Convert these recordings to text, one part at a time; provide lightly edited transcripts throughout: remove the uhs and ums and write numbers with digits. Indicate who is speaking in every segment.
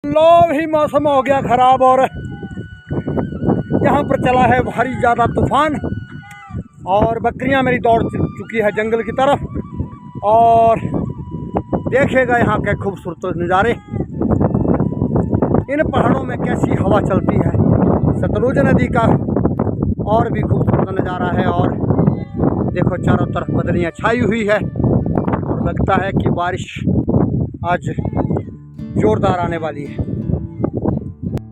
Speaker 1: लो ही मौसम हो गया खराब और यहाँ पर चला है भारी ज़्यादा तूफान और बकरियाँ मेरी दौड़ चुकी है जंगल की तरफ। और देखेगा यहाँ के खूबसूरत नज़ारे, इन पहाड़ों में कैसी हवा चलती है, सतलुज नदी का और भी खूबसूरत नज़ारा है। और देखो चारों तरफ बदलियाँ छाई हुई है और लगता है कि बारिश आज जोरदार आने वाली है।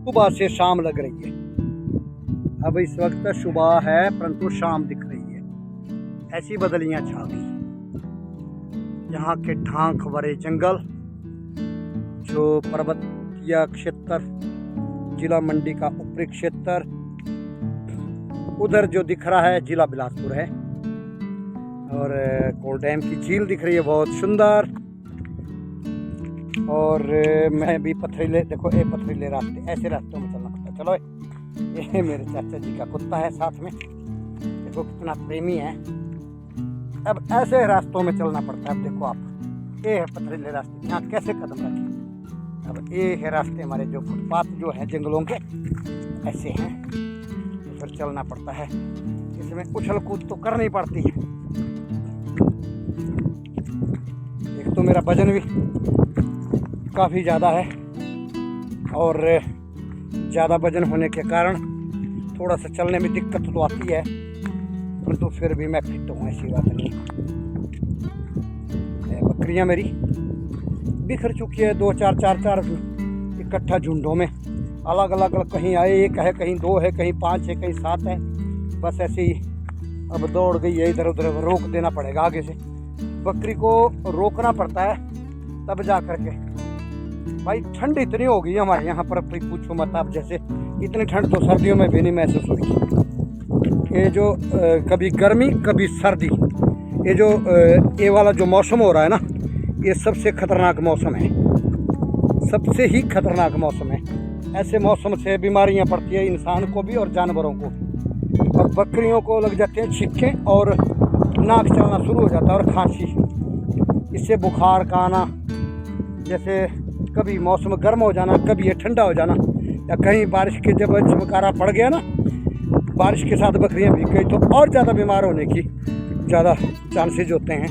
Speaker 1: सुबह से शाम लग रही है, अब इस वक्त सुबह है परंतु शाम दिख रही है, ऐसी बदलियाँ छा गई। यहाँ के ढांक भरे जंगल, जो पर्वतीय क्षेत्र, जिला मंडी का ऊपरी क्षेत्र, उधर जो दिख रहा है जिला बिलासपुर है। और कोल डैम की झील दिख रही है बहुत सुंदर। और मैं भी पथरीले, देखो ये पथरीले रास्ते, ऐसे रास्तों में चलना पड़ता है। चलो ये मेरे चाचा जी का कुत्ता है साथ में, देखो कितना प्रेमी है। अब ऐसे रास्तों में चलना पड़ता है। अब देखो आप, ये है पथरीले रास्ते, यहाँ कैसे कदम रखें। अब ये है रास्ते हमारे जो फुटपाथ जो है जंगलों के, ऐसे हैं, तो फिर चलना पड़ता है। इसमें उछल कूद तो करनी पड़ती है। एक तो मेरा वजन भी काफ़ी ज़्यादा है और ज़्यादा वजन होने के कारण थोड़ा सा चलने में दिक्कत तो आती है, परंतु फिर भी मैं फिट हूँ, ऐसी बात नहीं। बकरियाँ मेरी बिखर चुकी है, दो चार इकट्ठा झुंडों में, अलग अलग कहीं आए एक है, कहीं दो है, कहीं 5 है, कहीं 7 है, बस ऐसे ही अब दौड़ गई है इधर उधर। रोक देना पड़ेगा, आगे से बकरी को रोकना पड़ता है तब जा करके। भाई ठंड इतनी हो गई हमारे यहाँ पर, पूछो मत आप। जैसे इतनी ठंड तो सर्दियों में भी नहीं महसूस हुई। ये जो कभी गर्मी कभी सर्दी, ये जो ये वाला जो मौसम हो रहा है ना, ये सबसे खतरनाक मौसम है, सबसे ही खतरनाक मौसम है। ऐसे मौसम से बीमारियाँ पड़ती है इंसान को भी और जानवरों को भी। और बकरियों को लग जाते हैं छिक्के और नाक चलना शुरू हो जाता है और खांसी, इससे बुखार का आना। जैसे कभी मौसम गर्म हो जाना, कभी ये ठंडा हो जाना, या कहीं बारिश के जब चमकारा पड़ गया ना, बारिश के साथ बकरियां भीग गई तो और ज़्यादा बीमार होने की ज़्यादा चांसेज होते हैं।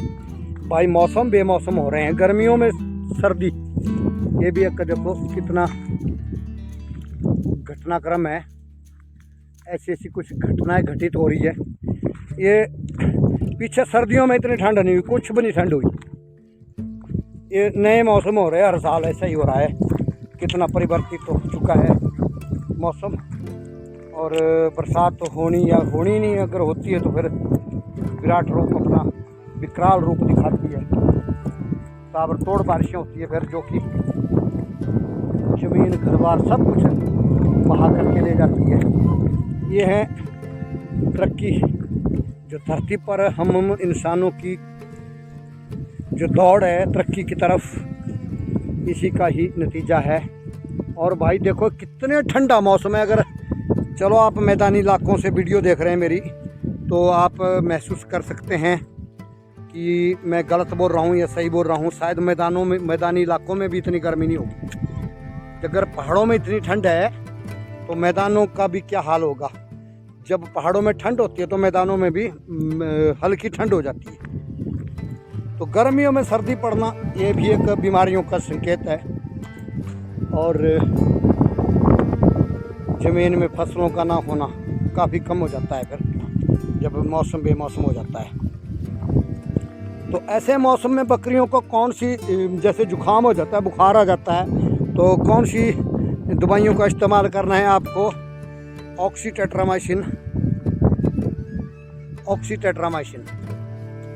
Speaker 1: भाई मौसम बेमौसम हो रहे हैं, गर्मियों में सर्दी, ये भी एक देखो कितना घटनाक्रम है। ऐसी ऐसी कुछ घटनाएं घटित हो रही है। ये पीछे सर्दियों में इतनी ठंड नहीं हुई, कुछ भी नहीं ठंड हुई। ये नए मौसम हो रहे हैं, हर साल ऐसा ही हो रहा है। कितना परिवर्तित हो चुका है मौसम। और बरसात तो होनी या होनी नहीं, अगर होती है तो फिर विराट रूप, अपना विकराल रूप दिखाती है। ताबड़तोड़ बारिशें होती है फिर, जो कि जमीन घर बार सब कुछ बहा करके ले जाती है। ये है तरक्की, जो धरती पर हम इंसानों की जो दौड़ है तरक्की की तरफ, इसी का ही नतीजा है। और भाई देखो कितने ठंडा मौसम है। अगर चलो आप मैदानी इलाकों से वीडियो देख रहे हैं मेरी, तो आप महसूस कर सकते हैं कि मैं गलत बोल रहा हूँ या सही बोल रहा हूँ। शायद मैदानों में, मैदानी इलाकों में भी इतनी गर्मी नहीं होगी। अगर पहाड़ों में इतनी ठंड है तो मैदानों का भी क्या हाल होगा। जब पहाड़ों में ठंड होती है तो मैदानों में भी हल्की ठंड हो जाती है। तो गर्मियों में सर्दी पड़ना, ये भी एक बीमारियों का संकेत है। और ज़मीन में फसलों का ना होना काफ़ी कम हो जाता है फिर जब मौसम बेमौसम हो जाता है। तो ऐसे मौसम में बकरियों को कौन सी, जैसे जुकाम हो जाता है, बुखार आ जाता है, तो कौन सी दवाइयों का इस्तेमाल करना है आपको।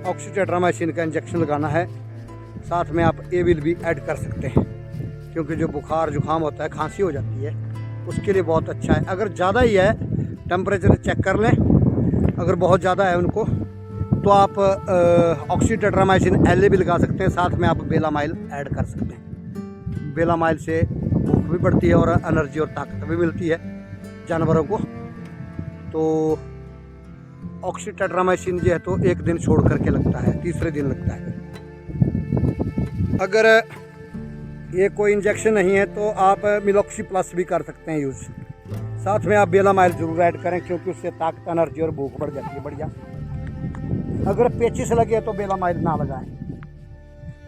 Speaker 1: ऑक्सीटेट्रामाइसिन का इंजेक्शन लगाना है। साथ में आप एविल भी ऐड कर सकते हैं, क्योंकि जो बुखार जुकाम होता है, खांसी हो जाती है, उसके लिए बहुत अच्छा है। अगर ज़्यादा ही है, टेम्परेचर चेक कर लें, अगर बहुत ज़्यादा है उनको, तो आप ऑक्सीटेट्रामाइसिन एल भी लगा सकते हैं। साथ में आप बेलामाइल ऐड कर सकते हैं। बेलामाइल से भूख भी बढ़ती है और एनर्जी और ताकत भी मिलती है जानवरों को। तो ऑक्सीटेट्रामाइसिन जो है तो 1 दिन छोड़ करके लगता है, तीसरे दिन लगता है। अगर ये कोई इंजेक्शन नहीं है, तो आप मिलोक्सी प्लस भी कर सकते हैं यूज़। साथ में आप बेलामाइल ज़रूर ऐड करें, क्योंकि उससे ताकत, एनर्जी और भूख बढ़ जाती है बढ़िया। अगर पेचिस लगे तो बेलामाइल ना लगाएं।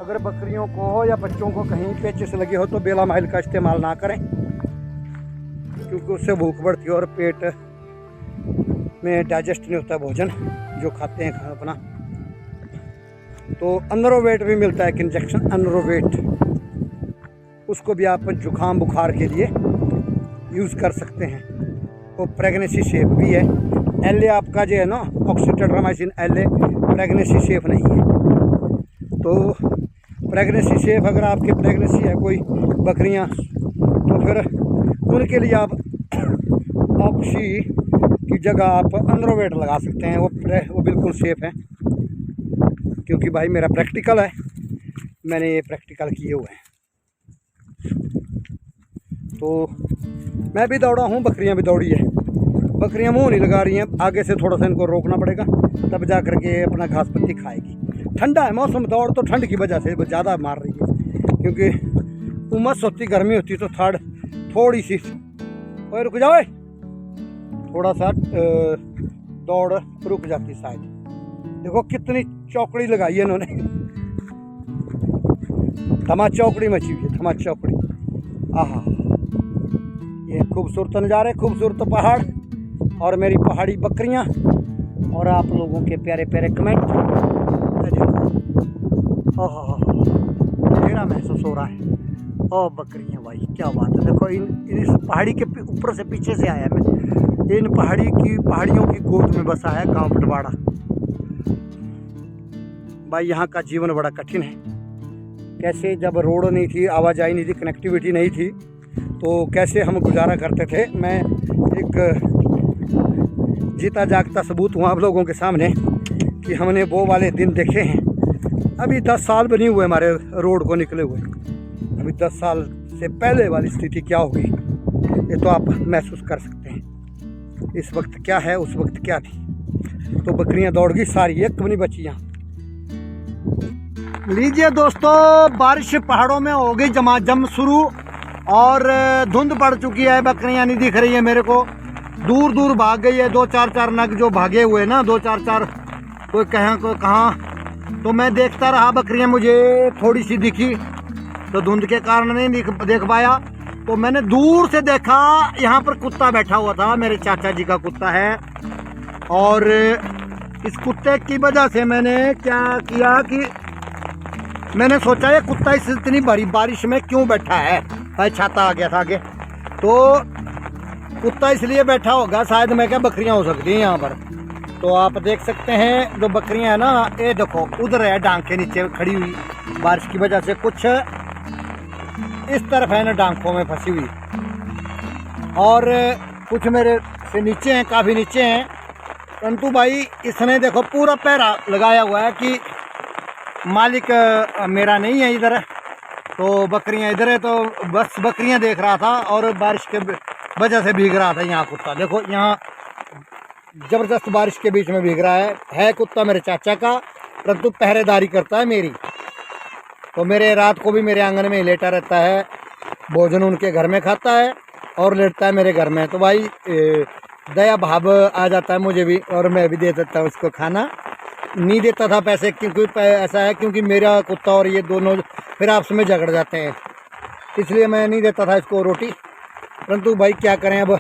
Speaker 1: अगर बकरियों को हो या बच्चों को कहीं पेचिस लगे हो तो बेलामाइल का इस्तेमाल ना करें, क्योंकि उससे भूख बढ़ती है और पेट में डाइजेस्ट नहीं होता भोजन जो खाते हैं अपना। तो अनरोवेट भी मिलता है एक इंजेक्शन, अनरोवेट, उसको भी आप जुकाम बुखार के लिए यूज़ कर सकते हैं। वो प्रेगनेंसी सेफ भी है। एल आपका जो है ना, ऑक्सीट्रोमाइसिन एल प्रेगनेंसी सेफ नहीं है। तो प्रेगनेंसी सेफ, अगर आपकी प्रेगनेंसी है कोई बकरियां, तो फिर उनके लिए आप ऑक्सी की जगह आप अनरोवेट लगा सकते हैं। वो बिल्कुल सेफ़ है, क्योंकि भाई मेरा प्रैक्टिकल है, मैंने ये प्रैक्टिकल किए हुए हैं। तो मैं भी दौड़ा हूँ, बकरियाँ भी दौड़ी है। बकरियाँ मुँह नहीं लगा रही हैं, आगे से थोड़ा सा इनको रोकना पड़ेगा, तब जा कर के अपना घास पत्ती खाएगी। ठंडा है मौसम, दौड़ तो ठंड की वजह से ज़्यादा मार रही है, क्योंकि उमस होती, गर्मी होती तो थोड़ी सी और रुक जाओ, थोड़ा सा दौड़ रुक जाती शायद। देखो कितनी चौकड़ी लगाई है इन्होंने, थमा चौकड़ी मची हुई है, थमा चौकड़ी। आहा, ये खूबसूरत नज़ारे, खूबसूरत पहाड़ और मेरी पहाड़ी बकरियां और आप लोगों के प्यारे प्यारे कमेंट। ओह, मेरा महसूस हो रहा है। ओ बकरियां भाई, क्या बात है। देखो इस पहाड़ी के ऊपर से पीछे से आया मैं, इन पहाड़ियों की गोद में बसा है गांव पटवाड़ा। भाई यहाँ का जीवन बड़ा कठिन है। कैसे, जब रोड नहीं थी, आवाजाही नहीं थी, कनेक्टिविटी नहीं थी, तो कैसे हम गुजारा करते थे। मैं एक जीता जागता सबूत हूँ आप लोगों के सामने कि हमने वो वाले दिन देखे हैं। अभी 10 साल बनी हुए हमारे रोड को निकले हुए। अभी 10 साल से पहले वाली स्थिति क्या होगी, ये तो आप महसूस कर सकते हैं। इस वक्त क्या है, उस वक्त क्या थी। तो बकरियां दौड़ गई सारी, एक नहीं बची यहाँ। लीजिए दोस्तों, बारिश पहाड़ों में हो गई जमाजम शुरू और धुंध पड़ चुकी है। बकरियां नहीं दिख रही है मेरे को, दूर दूर भाग गई है। 2-4 नग जो भागे हुए ना, 2-4 कोई कहाँ। तो मैं देखता रहा, बकरियां मुझे थोड़ी सी दिखी, तो धुंध के कारण नहीं देख पाया। तो मैंने दूर से देखा, यहाँ पर कुत्ता बैठा हुआ था, मेरे चाचा जी का कुत्ता है। और इस कुत्ते की वजह से मैंने क्या किया कि मैंने सोचा ये कुत्ता इस इतनी बड़ी बारिश में क्यों बैठा है। भाई छाता आ गया था आगे, तो कुत्ता इसलिए बैठा होगा शायद, मैं क्या बकरियां हो सकती हैं यहाँ पर। तो आप देख सकते हैं जो बकरियां हैं ना, ये देखो उधर है डांग के नीचे खड़ी हुई, बारिश की वजह से कुछ इस तरफ है ना डांकों में फंसी हुई, और कुछ मेरे से नीचे हैं, काफ़ी नीचे हैं। परंतु भाई इसने देखो पूरा पहरा लगाया हुआ है कि मालिक मेरा नहीं है इधर, तो बकरियां इधर है। तो बस बकरियां देख रहा था और बारिश के वजह से भीग रहा था। यहाँ कुत्ता देखो, यहाँ ज़बरदस्त बारिश के बीच में भीग रहा है कुत्ता मेरे चाचा का, परंतु पहरेदारी करता है मेरी। तो मेरे रात को भी मेरे आंगन में लेटा रहता है, भोजन उनके घर में खाता है और लेटता है मेरे घर में। तो भाई दया भाव आ जाता है मुझे भी, और मैं भी दे देता हूँ उसको खाना। नहीं देता था पैसे, क्योंकि ऐसा है क्योंकि मेरा कुत्ता और ये दोनों फिर आपस में झगड़ जाते हैं, इसलिए मैं नहीं देता था इसको रोटी। परंतु भाई क्या करें, अब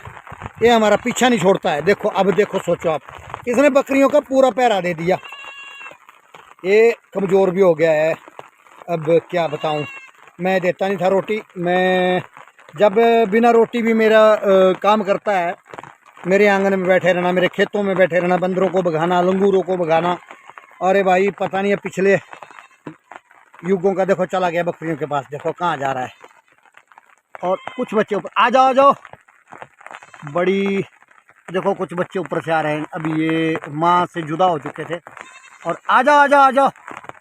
Speaker 1: ये हमारा पीछा नहीं छोड़ता है। देखो अब देखो, सोचो आप, इसने बकरियों का पूरा पहरा दे दिया, ये कमज़ोर भी हो गया है। अब क्या बताऊं, मैं देता नहीं था रोटी। मैं जब बिना रोटी भी मेरा काम करता है, मेरे आंगन में बैठे रहना, मेरे खेतों में बैठे रहना, बंदरों को भगाना, लंगूरों को भगाना। अरे भाई पता नहीं है पिछले युगों का देखो चला गया बकरियों के पास, देखो कहाँ जा रहा है। और कुछ बच्चे ऊपर आ जाओ, बड़ी देखो कुछ बच्चे ऊपर से आ रहे हैं, अभी ये माँ से जुदा हो चुके थे। और आ जाओ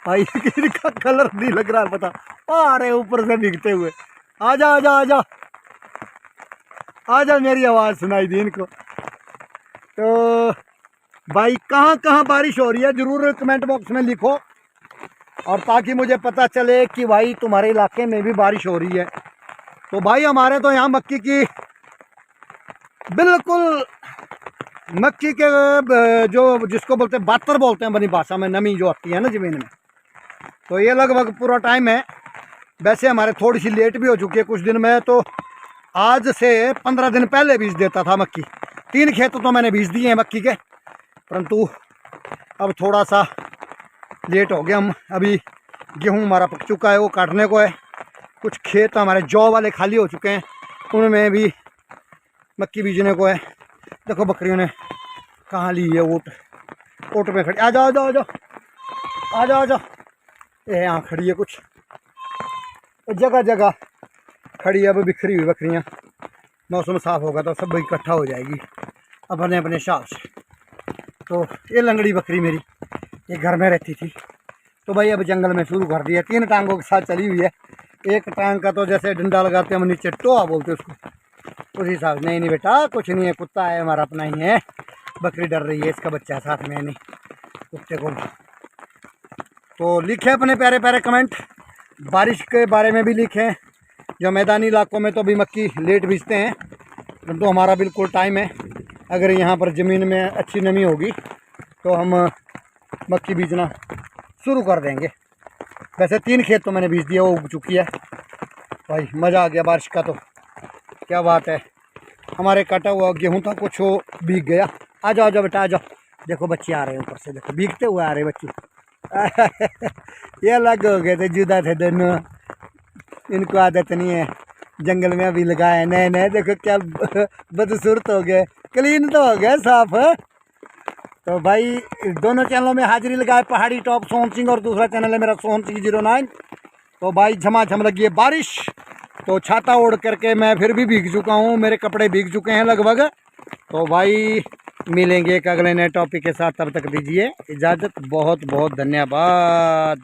Speaker 1: भाई, इनका कलर नहीं लग रहा है पता, आ रहे ऊपर से भीगते हुए। आ जाओ मेरी आवाज़ सुनाई दी इनको। तो भाई कहाँ बारिश हो रही है ज़रूर कमेंट बॉक्स में लिखो। और ताकि मुझे पता चले कि भाई तुम्हारे इलाके में भी बारिश हो रही है। तो भाई हमारे तो यहाँ मक्की की बिल्कुल मक्की के जो जिसको बोलते हैं बातर बोलते हैं बनी भाषा में, नमी जो आती है ना ज़मीन में, तो ये लगभग पूरा टाइम है। वैसे हमारे थोड़ी सी लेट भी हो चुकी है कुछ दिन में, तो आज से 15 दिन पहले बीज देता था मक्की। 3 खेत तो मैंने बीज दिए हैं मक्की के, परंतु अब थोड़ा सा लेट हो गया। हम अभी गेहूं हमारा पक चुका है, वो काटने को है। कुछ खेत हमारे जौ वाले खाली हो चुके हैं, उनमें भी मक्की बीजने को है। देखो बकरियों ने कहाँ ली है ऊँट, ऊँट में खड़ी। आ जाओ आ जाओ आ जाओ आ जाओ आ जाओ। ये यहाँ खड़ी है, कुछ जगह जगह खड़ी है, अब बिखरी हुई बकरियाँ। मौसम साफ़ होगा तो सब इकट्ठा हो जाएगी अपने अपने हिसाब से। तो ये लंगड़ी बकरी मेरी ये घर में रहती थी, तो भाई अब जंगल में शुरू कर दिया। 3 टांगों के साथ चली हुई है। एक टांग का तो जैसे डंडा लगाते हैं हम नीचे, टोआ बोलते उसको, उस हिसाब से। नहीं नहीं बेटा कुछ नहीं है, कुत्ता है हमारा अपना ही है। बकरी डर रही है, इसका बच्चा है साथ में, नहीं कुत्ते को। तो लिखें अपने प्यारे प्यारे कमेंट, बारिश के बारे में भी लिखें। जो मैदानी इलाकों में तो अभी मक्की लेट बीजते हैं, परंतु हमारा बिल्कुल टाइम है। अगर यहाँ पर ज़मीन में अच्छी नमी होगी तो हम मक्की बीजना शुरू कर देंगे। वैसे 3 खेत तो मैंने बीज दिया, वो उग चुकी है। भाई मज़ा आ गया बारिश का, तो क्या बात है। हमारे कटा हुआ गेहूँ था कुछ, वो भीग गया। आ जाओ आ जाओ बेटा आ जाओ। देखो बच्चे आ रहे हैं ऊपर से, देखो भीगते हुए आ रहे बच्चे। ये अलग हो गए थे, जुदा थे दोनों, इनको आदत नहीं है। जंगल में अभी लगाए नए नए, देखो क्या बदसूरत हो गए, क्लीन तो हो गए साफ। तो भाई दोनों चैनलों में हाजिरी लगाए, पहाड़ी टॉप सोहन सिंह और दूसरा चैनल है मेरा सोहन सिंह 09। तो भाई झमाझम लगी है बारिश, तो छाता ओढ़ करके मैं फिर भी भीग चुका हूँ, मेरे कपड़े भीग चुके हैं लगभग। तो भाई मिलेंगे एक अगले नए टॉपिक के साथ, तब तक दीजिए इजाज़त। बहुत बहुत धन्यवाद।